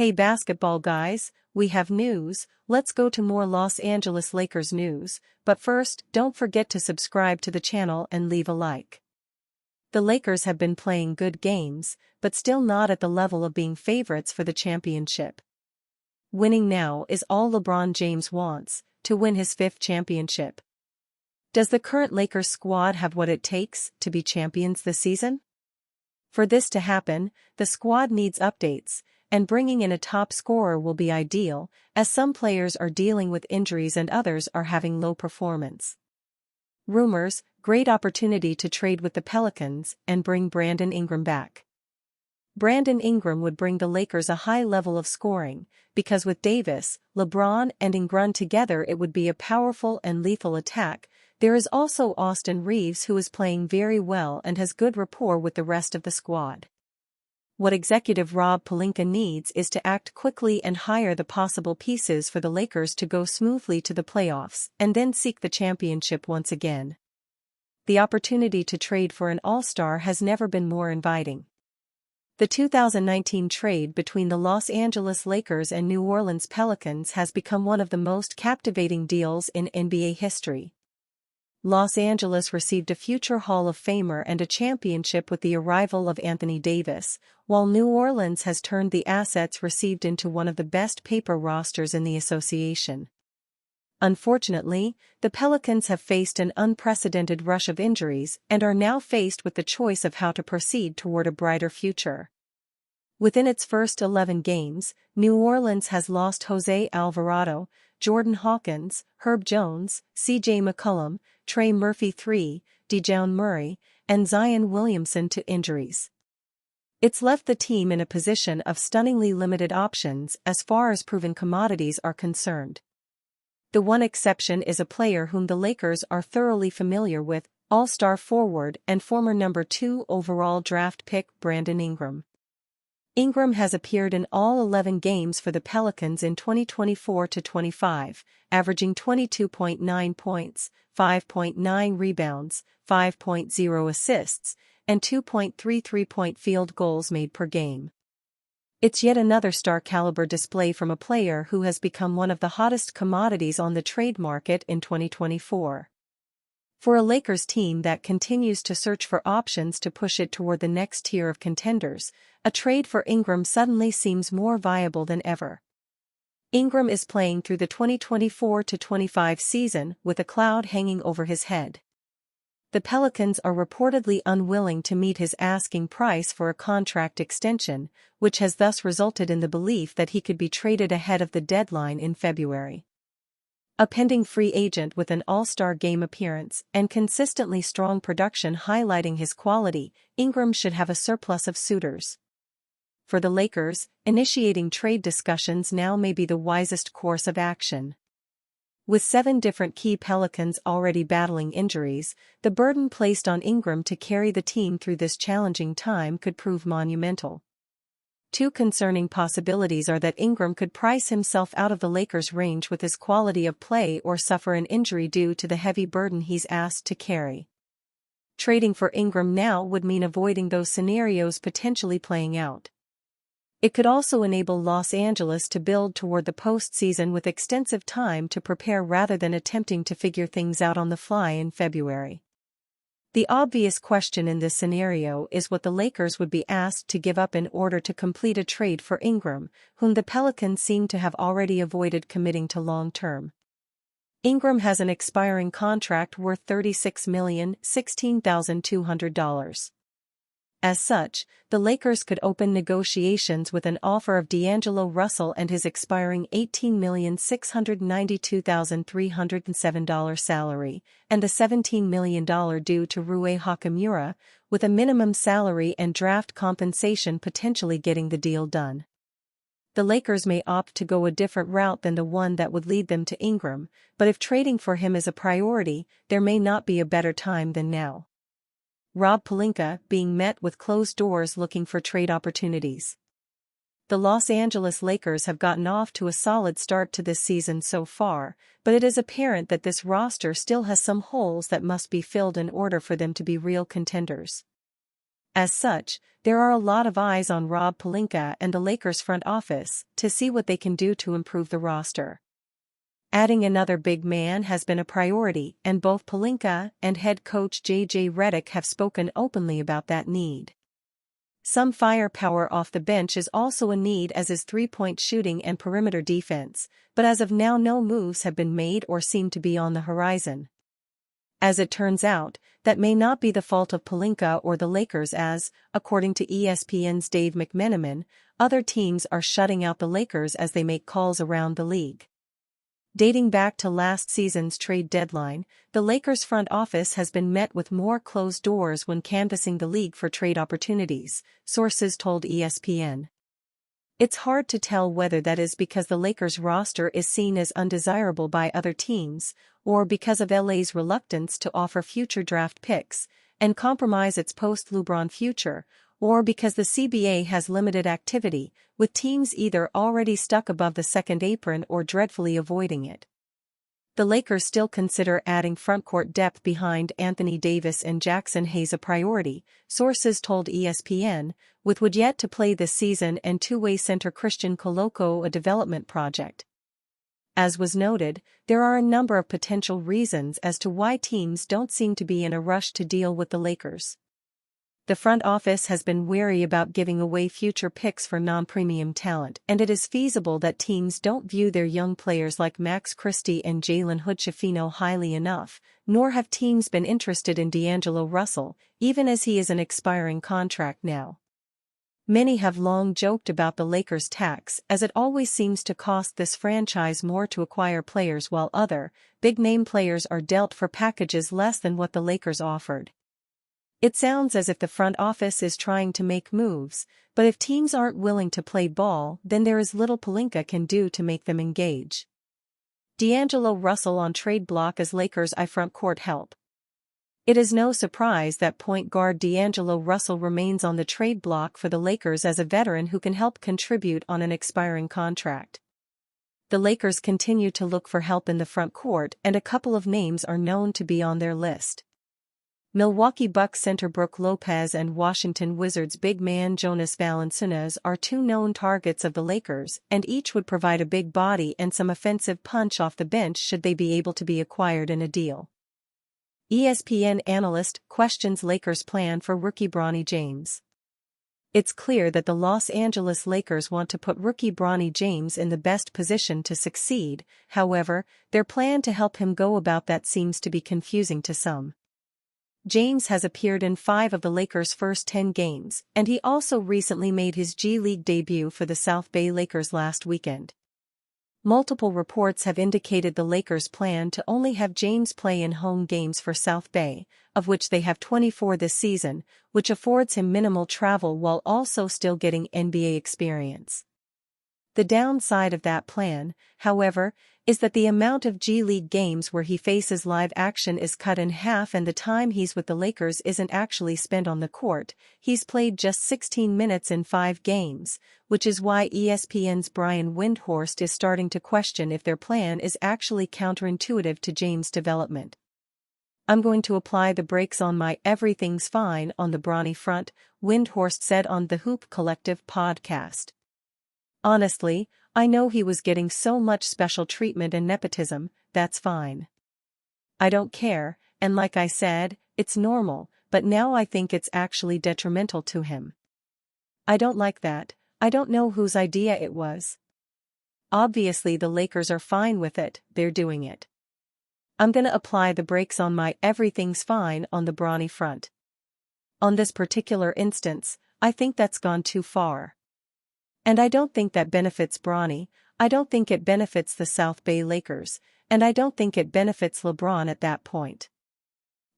Hey basketball guys, we have news. Let's go to more Los Angeles Lakers news, but first, don't forget to subscribe to the channel and leave a like. The Lakers have been playing good games, but still not at the level of being favorites for the championship. Winning now is all LeBron James wants, to win his 5th championship. Does the current Lakers squad have what it takes to be champions this season? For this to happen, the squad needs updates, and bringing in a top scorer will be ideal, as some players are dealing with injuries and others are having low performance. Rumors: great opportunity to trade with the Pelicans and bring Brandon Ingram back. Brandon Ingram would bring the Lakers a high level of scoring, because with Davis, LeBron and Ingram together it would be a powerful and lethal attack. There is also Austin Reaves, who is playing very well and has good rapport with the rest of the squad. What executive Rob Pelinka needs is to act quickly and hire the possible pieces for the Lakers to go smoothly to the playoffs and then seek the championship once again. The opportunity to trade for an all-star has never been more inviting. The 2019 trade between the Los Angeles Lakers and New Orleans Pelicans has become one of the most captivating deals in NBA history. Los Angeles received a future Hall of Famer and a championship with the arrival of Anthony Davis, while New Orleans has turned the assets received into one of the best paper rosters in the association. Unfortunately, the Pelicans have faced an unprecedented rush of injuries and are now faced with the choice of how to proceed toward a brighter future. Within its first 11 games, New Orleans has lost Jose Alvarado, Jordan Hawkins, Herb Jones, C.J. McCollum, Trey Murphy III, DeJounte Murray, and Zion Williamson to injuries. It's left the team in a position of stunningly limited options as far as proven commodities are concerned. The one exception is a player whom the Lakers are thoroughly familiar with, all-star forward and former number 2 overall draft pick Brandon Ingram. Ingram has appeared in all 11 games for the Pelicans in 2024-25, averaging 22.9 points, 5.9 rebounds, 5.0 assists, and 2.3 three-point field goals made per game. It's yet another star-caliber display from a player who has become one of the hottest commodities on the trade market in 2024. For a Lakers team that continues to search for options to push it toward the next tier of contenders, a trade for Ingram suddenly seems more viable than ever. Ingram is playing through the 2024-25 season with a cloud hanging over his head. The Pelicans are reportedly unwilling to meet his asking price for a contract extension, which has thus resulted in the belief that he could be traded ahead of the deadline in February. A pending free agent with an all-star game appearance and consistently strong production highlighting his quality, Ingram should have a surplus of suitors. For the Lakers, initiating trade discussions now may be the wisest course of action. With 7 different key Pelicans already battling injuries, the burden placed on Ingram to carry the team through this challenging time could prove monumental. 2 concerning possibilities are that Ingram could price himself out of the Lakers' range with his quality of play or suffer an injury due to the heavy burden he's asked to carry. Trading for Ingram now would mean avoiding those scenarios potentially playing out. It could also enable Los Angeles to build toward the postseason with extensive time to prepare rather than attempting to figure things out on the fly in February. The obvious question in this scenario is what the Lakers would be asked to give up in order to complete a trade for Ingram, whom the Pelicans seem to have already avoided committing to long-term. Ingram has an expiring contract worth $36,016,200. As such, the Lakers could open negotiations with an offer of D'Angelo Russell and his expiring $18,692,307 salary, and the $17 million due to Rui Hachimura, with a minimum salary and draft compensation potentially getting the deal done. The Lakers may opt to go a different route than the one that would lead them to Ingram, but if trading for him is a priority, there may not be a better time than now. Rob Pelinka being met with closed doors looking for trade opportunities. The Los Angeles Lakers have gotten off to a solid start to this season so far, but it is apparent that this roster still has some holes that must be filled in order for them to be real contenders. As such, there are a lot of eyes on Rob Pelinka and the Lakers front office to see what they can do to improve the roster. Adding another big man has been a priority, and both Pelinka and head coach J.J. Redick have spoken openly about that need. Some firepower off the bench is also a need, as is three-point shooting and perimeter defense, but as of now no moves have been made or seem to be on the horizon. As it turns out, that may not be the fault of Pelinka or the Lakers, as, according to ESPN's Dave McMenamin, other teams are shutting out the Lakers as they make calls around the league. Dating back to last season's trade deadline, the Lakers front office has been met with more closed doors when canvassing the league for trade opportunities, sources told ESPN. It's hard to tell whether that is because the Lakers roster is seen as undesirable by other teams, or because of LA's reluctance to offer future draft picks and compromise its post-LeBron future, or because the CBA has limited activity, with teams either already stuck above the second apron or dreadfully avoiding it. The Lakers still consider adding frontcourt depth behind Anthony Davis and Jackson Hayes a priority, sources told ESPN, with Wood yet to play this season and two-way center Christian Koloko a development project. As was noted, there are a number of potential reasons as to why teams don't seem to be in a rush to deal with the Lakers. The front office has been wary about giving away future picks for non-premium talent, and it is feasible that teams don't view their young players like Max Christie and Jalen Hood-Schifino highly enough, nor have teams been interested in D'Angelo Russell, even as he is an expiring contract now. Many have long joked about the Lakers' tax, as it always seems to cost this franchise more to acquire players while other, big-name players are dealt for packages less than what the Lakers offered. It sounds as if the front office is trying to make moves, but if teams aren't willing to play ball, then there is little Pelinka can do to make them engage. D'Angelo Russell on trade block as Lakers eye front court help. It is no surprise that point guard D'Angelo Russell remains on the trade block for the Lakers as a veteran who can help contribute on an expiring contract. The Lakers continue to look for help in the front court, and a couple of names are known to be on their list. Milwaukee Bucks center Brook Lopez and Washington Wizards big man Jonas Valanciunas are two known targets of the Lakers, and each would provide a big body and some offensive punch off the bench should they be able to be acquired in a deal. ESPN analyst questions Lakers' plan for rookie Bronny James. It's clear that the Los Angeles Lakers want to put rookie Bronny James in the best position to succeed, however, their plan to help him go about that seems to be confusing to some. James has appeared in 5 of the Lakers' first 10 games, and he also recently made his G League debut for the South Bay Lakers last weekend. Multiple reports have indicated the Lakers plan to only have James play in home games for South Bay, of which they have 24 this season, which affords him minimal travel while also still getting NBA experience. The downside of that plan, however, is that the amount of G League games where he faces live action is cut in half, and the time he's with the Lakers isn't actually spent on the court. He's played just 16 minutes in 5 games, which is why ESPN's Brian Windhorst is starting to question if their plan is actually counterintuitive to James' development. "I'm going to apply the brakes on my everything's fine on the Bronny front," Windhorst said on the Hoop Collective podcast. "Honestly, I know he was getting so much special treatment and nepotism, that's fine. I don't care, and like I said, it's normal, but now I think it's actually detrimental to him. I don't like that. I don't know whose idea it was. Obviously the Lakers are fine with it, they're doing it. I'm gonna apply the brakes on my everything's fine on the Bronny front. On this particular instance, I think that's gone too far. And I don't think that benefits Bronny, I don't think it benefits the South Bay Lakers, and I don't think it benefits LeBron at that point.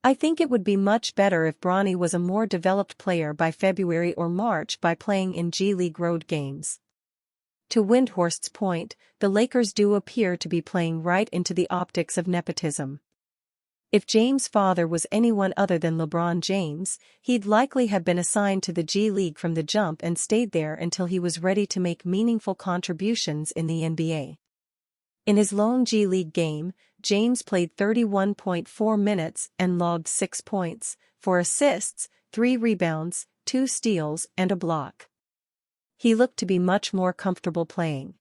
I think it would be much better if Bronny was a more developed player by February or March by playing in G League road games." To Windhorst's point, the Lakers do appear to be playing right into the optics of nepotism. If James' father was anyone other than LeBron James, he'd likely have been assigned to the G League from the jump and stayed there until he was ready to make meaningful contributions in the NBA. In his lone G League game, James played 31.4 minutes and logged 6 points, 4 assists, 3 rebounds, 2 steals and a block. He looked to be much more comfortable playing.